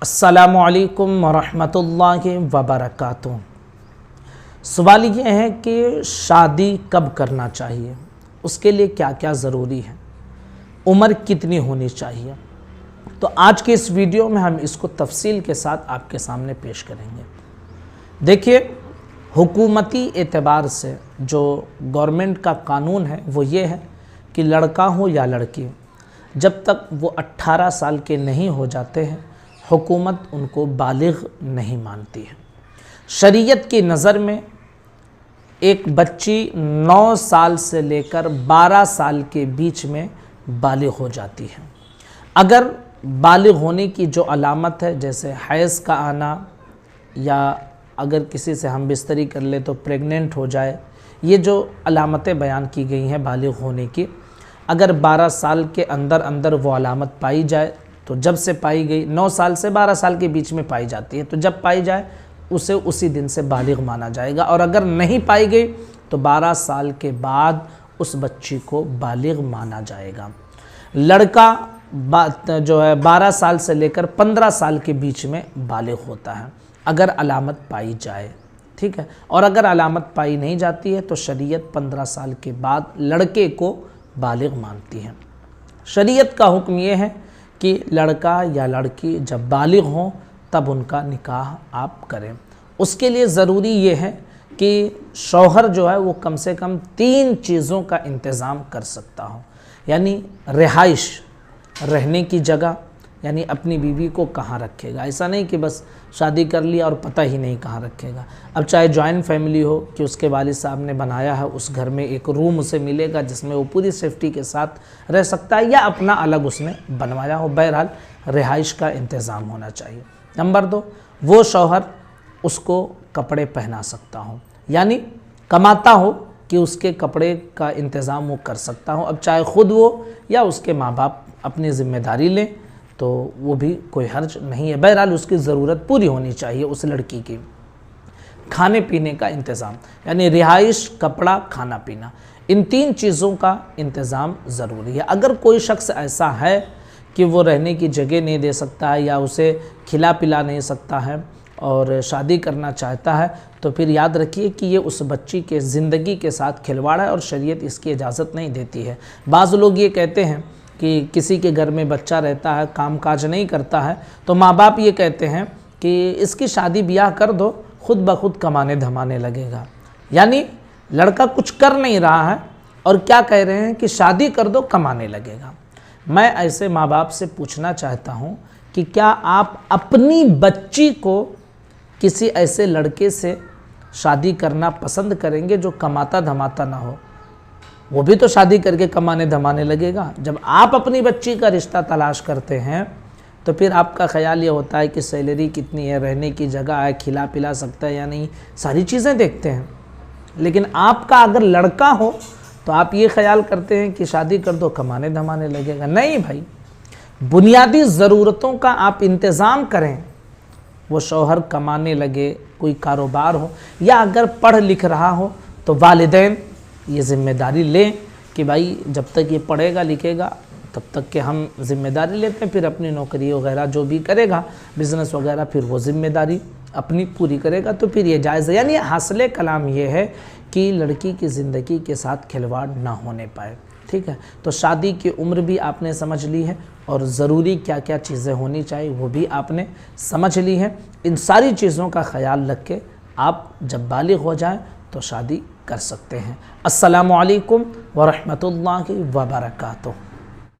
अस्सलामु अलैकुम वरहमतुल्लाहि वबरकातुहू। सवाल ये है कि शादी कब करना चाहिए, उसके लिए क्या क्या ज़रूरी है, उम्र कितनी होनी चाहिए। तो आज के इस वीडियो में हम इसको तफसील के साथ आपके सामने पेश करेंगे। देखिए, हुकूमती एतबार से जो गवर्नमेंट का कानून है वो ये है कि लड़का हो या लड़की, जब तक वो 18 साल के नहीं हो जाते हैं हुकूमत उनको बालिग नहीं मानती है। शरीयत की नज़र में एक बच्ची 9 साल से लेकर 12 साल के बीच में बालिग हो जाती है। अगर बालिग होने की जो अलामत है, जैसे हैज़ का आना या अगर किसी से हम बिस्तरी कर ले तो प्रेग्नेंट हो जाए, ये जो अलामतें बयान की गई हैं बालिग होने की, अगर 12 साल के अंदर अंदर वो अलामत पाई जाए तो जब से पाई गई, 9 साल से 12 साल के बीच में पाई जाती है, तो जब पाई जाए उसे उसी दिन से बालिग माना जाएगा। और अगर नहीं पाई गई तो 12 साल के बाद उस बच्ची को बालिग माना जाएगा। लड़का जो है 12 साल से लेकर 15 साल के बीच में बालिग होता है अगर अलामत पाई जाए, ठीक है। और अगर अलामत पाई नहीं जाती है तो शरीयत 15 साल के बाद लड़के को बालिग मानती है। शरीयत का हुक्म ये है कि लड़का या लड़की जब बालिग हों तब उनका निकाह आप करें। उसके लिए ज़रूरी ये है कि शौहर जो है वो कम से कम 3 चीज़ों का इंतज़ाम कर सकता हो, यानी रिहाइश, रहने की जगह, यानी अपनी बीवी को कहाँ रखेगा। ऐसा नहीं कि बस शादी कर लिया और पता ही नहीं कहाँ रखेगा। अब चाहे जॉइंट फैमिली हो कि उसके वालिद साहब ने बनाया है, उस घर में एक रूम उसे मिलेगा जिसमें वो पूरी सेफ्टी के साथ रह सकता है, या अपना अलग उसने बनवाया हो। बहरहाल रिहाइश का इंतज़ाम होना चाहिए। नंबर 2, वो शौहर उसको कपड़े पहना सकता हो, यानी कमाता हो कि उसके कपड़े का इंतज़ाम वो कर सकता हो। अब चाहे ख़ुद वो या उसके माँ बाप अपनी ज़िम्मेदारी लें तो वो भी कोई हर्ज नहीं है। बहरहाल उसकी ज़रूरत पूरी होनी चाहिए उस लड़की की। खाने पीने का इंतज़ाम, यानी रिहाइश, कपड़ा, खाना पीना, इन 3 चीज़ों का इंतज़ाम ज़रूरी है। अगर कोई शख्स ऐसा है कि वो रहने की जगह नहीं दे सकता है या उसे खिला पिला नहीं सकता है और शादी करना चाहता है, तो फिर याद रखिए कि ये उस बच्ची के ज़िंदगी के साथ खिलवाड़ है और शरीयत इसकी इजाज़त नहीं देती है। बाज़ लोग ये कहते हैं कि किसी के घर में बच्चा रहता है, काम काज नहीं करता है, तो माँ बाप ये कहते हैं कि इसकी शादी ब्याह कर दो, खुद ब खुद कमाने धमाने लगेगा। यानी लड़का कुछ कर नहीं रहा है और क्या कह रहे हैं कि शादी कर दो, कमाने लगेगा। मैं ऐसे माँ बाप से पूछना चाहता हूँ कि क्या आप अपनी बच्ची को किसी ऐसे लड़के से शादी करना पसंद करेंगे जो कमाता धमाता ना हो? वो भी तो शादी करके कमाने धमाने लगेगा। जब आप अपनी बच्ची का रिश्ता तलाश करते हैं तो फिर आपका ख्याल ये होता है कि सैलरी कितनी है, रहने की जगह है, खिला पिला सकता है या नहीं, सारी चीज़ें देखते हैं। लेकिन आपका अगर लड़का हो तो आप ये ख्याल करते हैं कि शादी कर दो, कमाने धमाने लगेगा। नहीं भाई, बुनियादी ज़रूरतों का आप इंतज़ाम करें। वो शौहर कमाने लगे, कोई कारोबार हो, या अगर पढ़ लिख रहा हो तो वालिदैन ये ज़िम्मेदारी लें कि भाई जब तक ये पढ़ेगा लिखेगा तब तक के हम ज़िम्मेदारी लेते हैं, फिर अपनी नौकरी वगैरह जो भी करेगा, बिज़नेस वगैरह, फिर वो ज़िम्मेदारी अपनी पूरी करेगा, तो फिर ये जायज़ है। यानी हासिल कलाम ये है कि लड़की की ज़िंदगी के साथ खिलवाड़ ना होने पाए, ठीक है। तो शादी की उम्र भी आपने समझ ली है और ज़रूरी क्या क्या चीज़ें होनी चाहिए वो भी आपने समझ ली है। इन सारी चीज़ों का ख्याल रख के आप जब बालिग हो जाएं तो शादी कर सकते हैं। अस्सलामु अलैकुम वरहमतुल्लाहि वबरकातुहू।